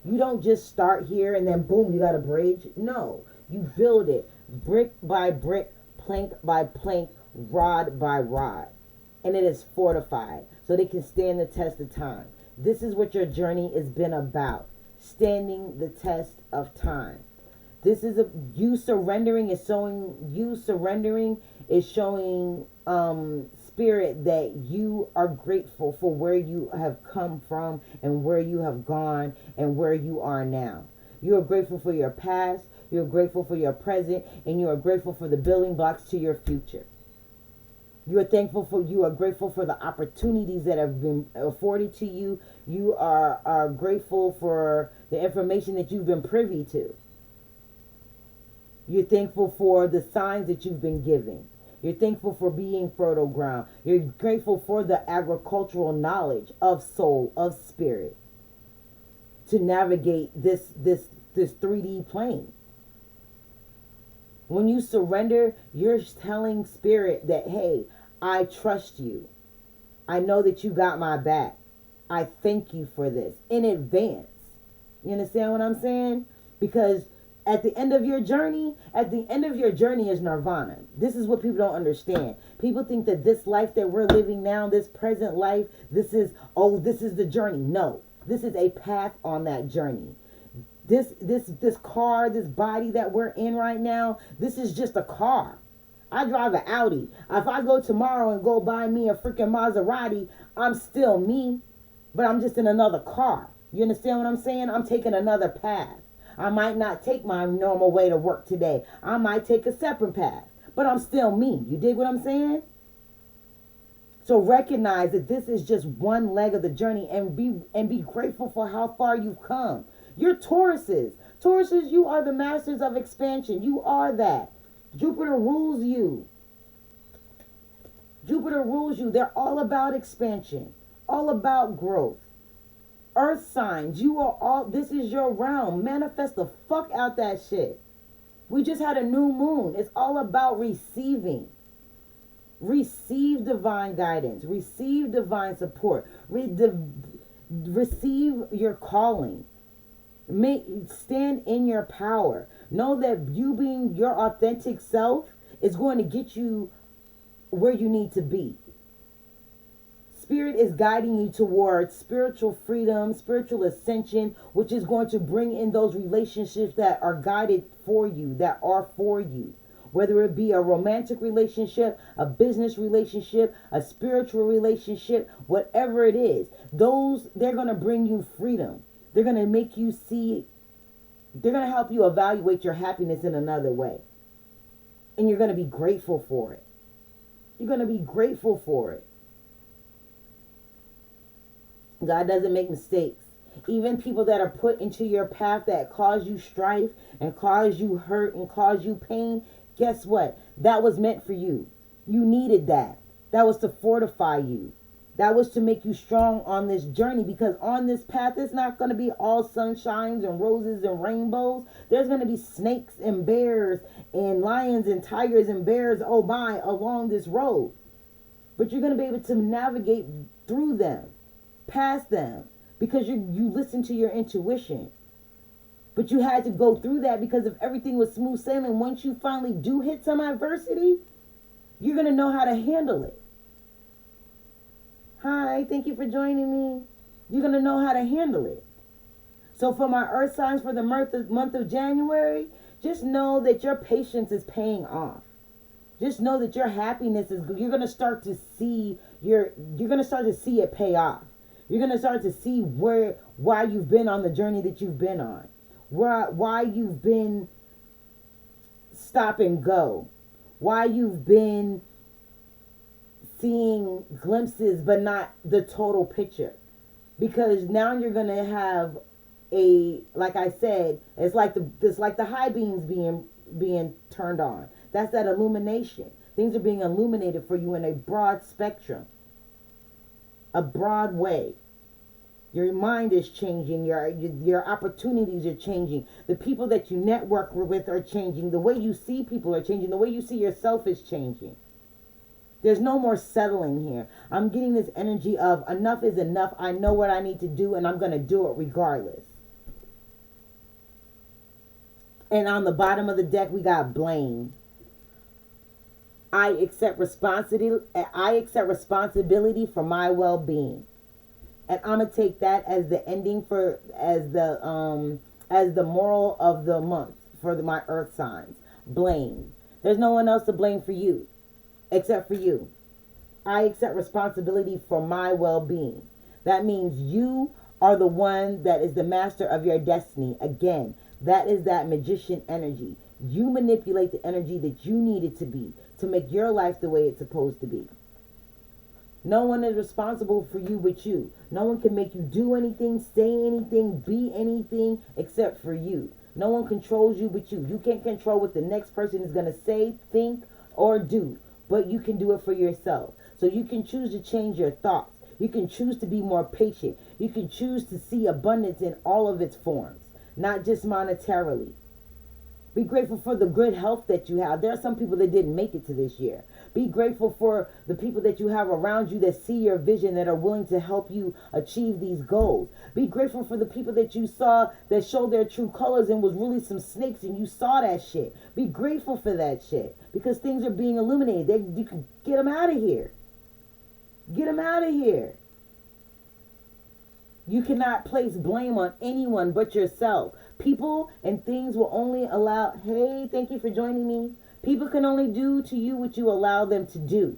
You don't just start here and then boom, you got a bridge. No, you build it brick by brick, plank by plank, rod by rod. And it is fortified so they can stand the test of time. This is what your journey has been about, standing the test of time. This is you surrendering is showing spirit that you are grateful for where you have come from and where you have gone and where you are now. You are grateful for your past, you're grateful for your present, and you are grateful for the building blocks to your future. You are grateful for the opportunities that have been afforded to you. You are grateful for the information that you've been privy to. You're thankful for the signs that you've been given. You're thankful for being fertile ground. You're grateful for the agricultural knowledge of soul, of spirit, to navigate this 3D plane. When you surrender, you're telling spirit that, hey, I trust you. I know that you got my back. I thank you for this in advance. You understand what I'm saying? Because at the end of your journey is nirvana. This is what people don't understand. People think that this life that we're living now, this present life, this is the journey. No, this is a path on that journey. This car, this body that we're in right now, this is just a car. I drive an Audi. If I go tomorrow and go buy me a freaking Maserati, I'm still me, but I'm just in another car. You understand what I'm saying? I'm taking another path. I might not take my normal way to work today. I might take a separate path, but I'm still me. You dig what I'm saying? So recognize that this is just one leg of the journey, and be grateful for how far you've come. You're Tauruses. Tauruses, you are the masters of expansion. You are that. Jupiter rules you. Jupiter rules you. They're all about expansion, all about growth. Earth signs, this is your realm. Manifest the fuck out that shit. We just had a new moon. It's all about receiving. Receive divine guidance. Receive divine support. Receive your calling. Stand in your power. Know that you being your authentic self is going to get you where you need to be. Spirit is guiding you towards spiritual freedom, spiritual ascension, which is going to bring in those relationships that are guided for you, that are for you. Whether it be a romantic relationship, a business relationship, a spiritual relationship, whatever it is, they're going to bring you freedom. They're going to make you see, they're going to help you evaluate your happiness in another way. And you're going to be grateful for it. You're going to be grateful for it. God doesn't make mistakes. Even people that are put into your path that cause you strife and cause you hurt and cause you pain, guess what? That was meant for you. You needed that. That was to fortify you. That was to make you strong on this journey, because on this path, it's not going to be all sunshines and roses and rainbows. There's going to be snakes and bears and lions and tigers and bears, oh my, along this road. But you're going to be able to navigate through them, past them, because you listen to your intuition. But you had to go through that, because if everything was smooth sailing, once you finally do hit some adversity, you're going to know how to handle it. Hi, thank you for joining me. You're going to know how to handle it. So for my earth signs for the month of January, just know that your patience is paying off. Just know that your happiness is, you're going to start to see it pay off. You're going to start to see why you've been on the journey that you've been on. Why you've been stop and go. Why you've been seeing glimpses but not the total picture. Because now you're going to have like I said, it's like the high beams being turned on. That's that illumination. Things are being illuminated for you in a broad spectrum, a broad way. Your mind is changing. Your opportunities are changing. The people that you network with are changing. The way you see people are changing. The way you see yourself is changing. There's no more settling here. I'm getting this energy of enough is enough. I know what I need to do, and I'm going to do it regardless. And on the bottom of the deck, we got blame. I accept responsibility for my well-being. And I'm gonna take that as the ending as the moral of the month for my earth signs. Blame. There's no one else to blame for you except for you. I accept responsibility for my well-being. That means you are the one that is the master of your destiny. Again, that is that magician energy. You manipulate the energy that you need it to be to make your life the way it's supposed to be. No one is responsible for you but you. No one can make you do anything, say anything, be anything except for you. No one controls you but you. You can't control what the next person is going to say, think, or do, but you can do it for yourself. So you can choose to change your thoughts. You can choose to be more patient. You can choose to see abundance in all of its forms, not just monetarily. Be grateful for the good health that you have. There are some people that didn't make it to this year. Be grateful for the people that you have around you that see your vision, that are willing to help you achieve these goals. Be grateful for the people that you saw that showed their true colors and was really some snakes and you saw that shit. Be grateful for that shit because things are being illuminated. You can get them out of here. Get them out of here. You cannot place blame on anyone but yourself. People and things will only allow, hey, thank you for joining me. People can only do to you what you allow them to do.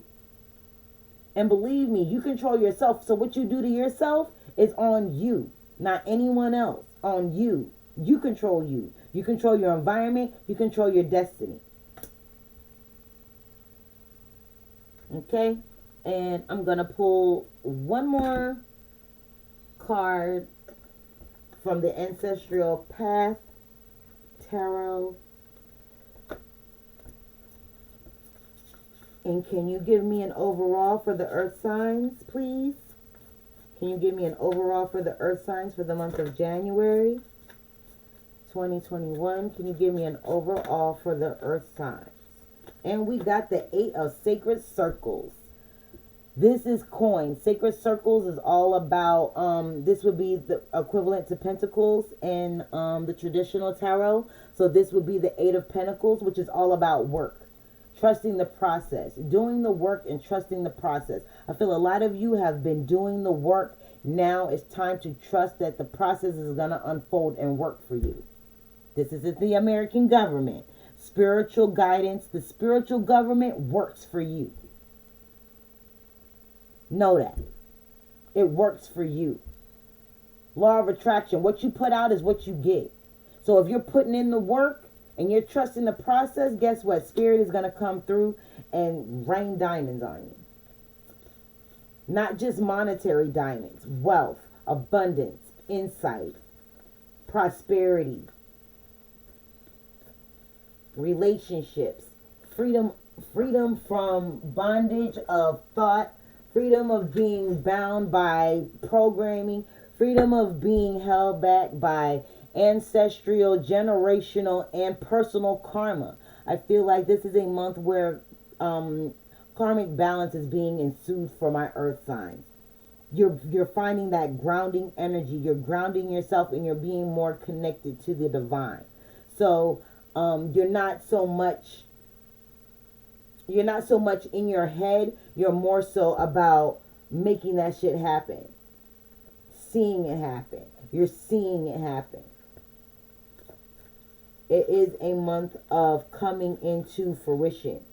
And believe me, you control yourself. So what you do to yourself is on you, not anyone else. On you. You control you. You control your environment. You control your destiny. Okay? And I'm going to pull one more card from the Ancestral Path Tarot. And can you give me an overall for the earth signs, please? Can you give me an overall for the earth signs for the month of January 2021? Can you give me an overall for the earth signs? And we got the 8 of Sacred Circles. This is coin. Sacred Circles is all about, this would be the equivalent to Pentacles in the traditional tarot. So this would be the 8 of Pentacles, which is all about work. Trusting the process. Doing the work and trusting the process. I feel a lot of you have been doing the work. Now it's time to trust that the process is going to unfold and work for you. This isn't the American government. Spiritual guidance. The spiritual government works for you. Know that. It works for you. Law of attraction. What you put out is what you get. So if you're putting in the work and you're trusting the process, guess what? Spirit is going to come through and rain diamonds on you. Not just monetary diamonds. Wealth, abundance, insight, prosperity, relationships, freedom from bondage of thought, freedom of being bound by programming, freedom of being held back by ancestral, generational, and personal karma. I feel like this is a month where karmic balance is being ensued for my earth signs. You're finding that grounding energy. You're grounding yourself and you're being more connected to the divine. So you're not so much in your head. You're more so about making that shit happen. Seeing it happen. You're seeing it happen. It is a month of coming into fruition.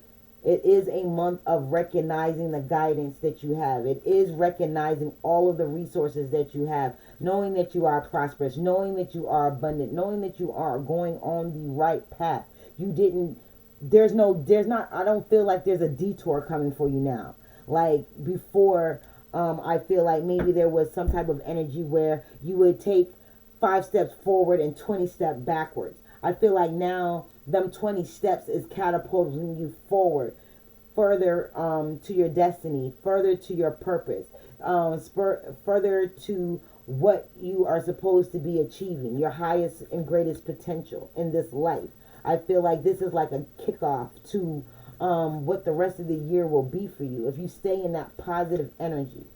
It is a month of recognizing the guidance that you have. It is recognizing all of the resources that you have. Knowing that you are prosperous. Knowing that you are abundant. Knowing that you are going on the right path. I don't feel like there's a detour coming for you now. Like before, I feel like maybe there was some type of energy where you would take 5 steps forward and 20 steps backwards. I feel like now them 20 steps is catapulting you forward further to your destiny, further to your purpose, further to what you are supposed to be achieving, your highest and greatest potential in this life. I feel like this is like a kickoff to what the rest of the year will be for you if you stay in that positive energy.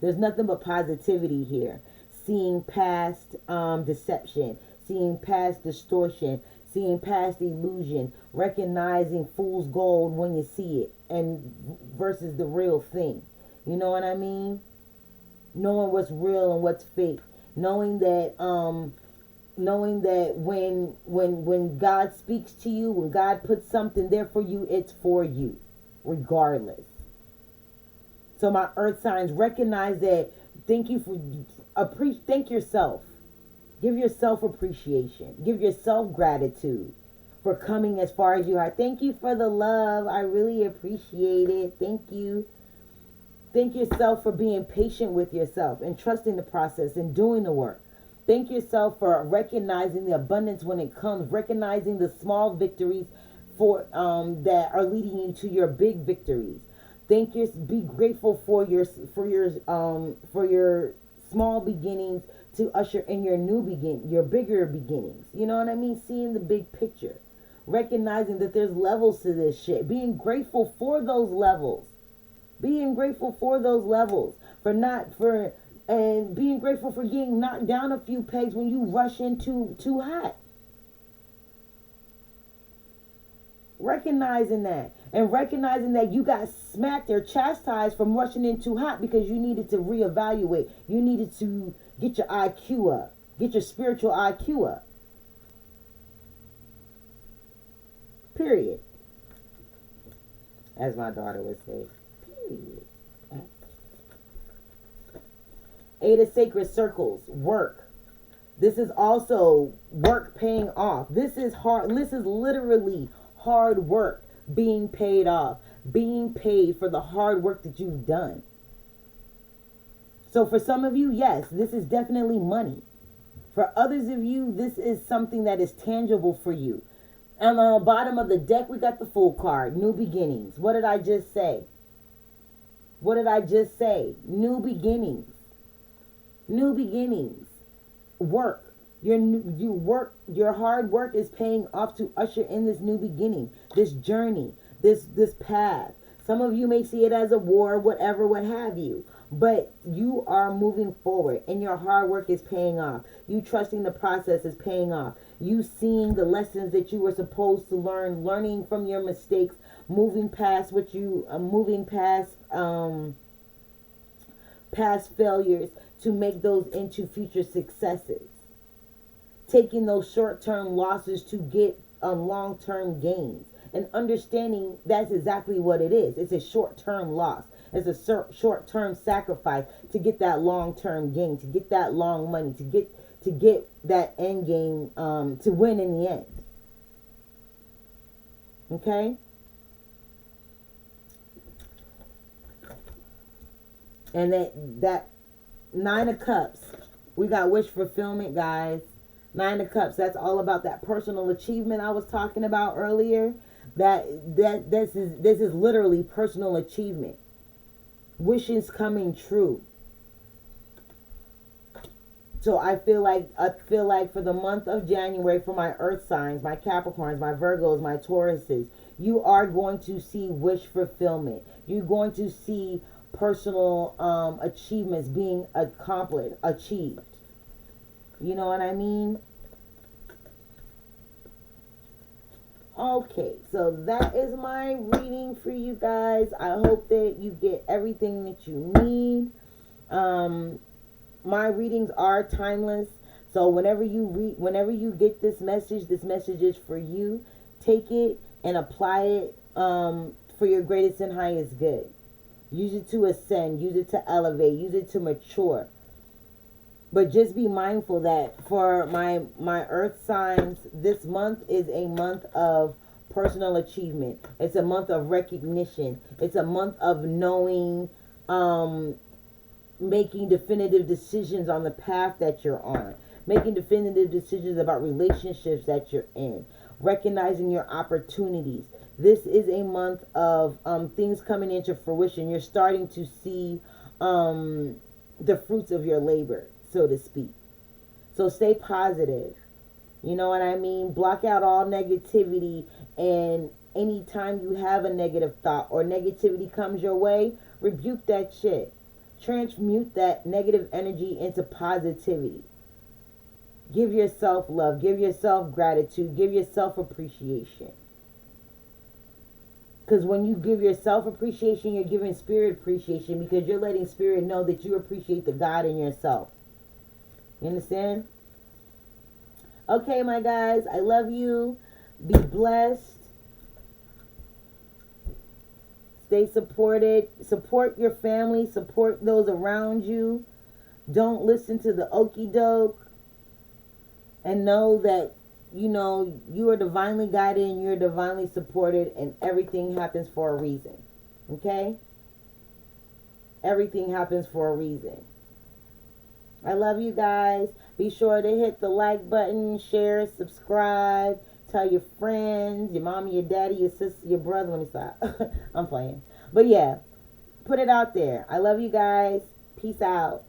There's nothing but positivity here. Seeing past deception, seeing past distortion, seeing past illusion, recognizing fool's gold when you see it, and versus the real thing. You know what I mean? Knowing what's real and what's fake. Knowing that when God speaks to you, when God puts something there for you, it's for you, regardless. So my earth signs, recognize that. Thank yourself. Give yourself appreciation. Give yourself gratitude for coming as far as you are. Thank you for the love. I really appreciate it. Thank you. Thank yourself for being patient with yourself and trusting the process and doing the work. Thank yourself for recognizing the abundance when it comes, recognizing the small victories for that are leading you to your big victories. Be grateful for your small beginnings to usher in your bigger beginnings. You know what I mean? Seeing the big picture, recognizing that there's levels to this shit, being grateful for those levels, being grateful for those levels, and being grateful for getting knocked down a few pegs when you rush into too hot. Recognizing that, and recognizing that you got smacked or chastised from rushing in too hot because you needed to reevaluate. You needed to get your IQ up, get your spiritual IQ up. Period. As my daughter would say. Period. 8 of Sacred Circles, work. This is also work paying off. This is hard. This is literally hard work being paid off, being paid for the hard work that you've done. So for some of you, yes, this is definitely money. For others of you, this is something that is tangible for you. And on the bottom of the deck, we got the Fool card, new beginnings. What did I just say? What did I just say? New beginnings. New beginnings. Work. Your hard work is paying off to usher in this new beginning, this journey, this path. Some of you may see it as a war, whatever, what have you. But you are moving forward and your hard work is paying off. You trusting the process is paying off. You seeing the lessons that you were supposed to learn, learning from your mistakes, moving past past failures to make those into future successes. Taking those short-term losses to get long-term gains. And understanding that's exactly what it is. It's a short-term loss. It's a short-term sacrifice to get that long-term gain, to get that long money, to get that end game, to win in the end. Okay? And that 9 of Cups, we got wish fulfillment, guys. 9 of Cups, that's all about that personal achievement I was talking about earlier. This is literally personal achievement. Wishes coming true. So I feel like for the month of January, for my earth signs, my Capricorns, my Virgos, my Tauruses, you are going to see wish fulfillment. You're going to see personal achievements being achieved. You know what I mean? Okay, so that is my reading for you guys. I hope that you get everything that you need. My readings are timeless. So whenever you get this message is for you. Take it and apply it for your greatest and highest good. Use it to ascend, use it to elevate, use it to mature. But just be mindful that for my earth signs, this month is a month of personal achievement. It's a month of recognition. It's a month of knowing, making definitive decisions on the path that you're on. Making definitive decisions about relationships that you're in. Recognizing your opportunities. This is a month of things coming into fruition. You're starting to see the fruits of your labor, so to speak. So stay positive. You know what I mean? Block out all negativity, and anytime you have a negative thought or negativity comes your way, rebuke that shit. Transmute that negative energy into positivity. Give yourself love. Give yourself gratitude. Give yourself appreciation. Because when you give yourself appreciation, you're giving spirit appreciation, because you're letting spirit know that you appreciate the God in yourself. You understand? Okay, my guys, I love you. Be blessed. Stay supported. Support your family. Support those around you. Don't listen to the okie doke. And know that, you know, you are divinely guided and you're divinely supported, and everything happens for a reason. Okay? Everything happens for a reason. I love you guys. Be sure to hit the like button, share, subscribe, tell your friends, your mommy, your daddy, your sister, your brother. Let me stop. I'm playing. But yeah, put it out there. I love you guys. Peace out.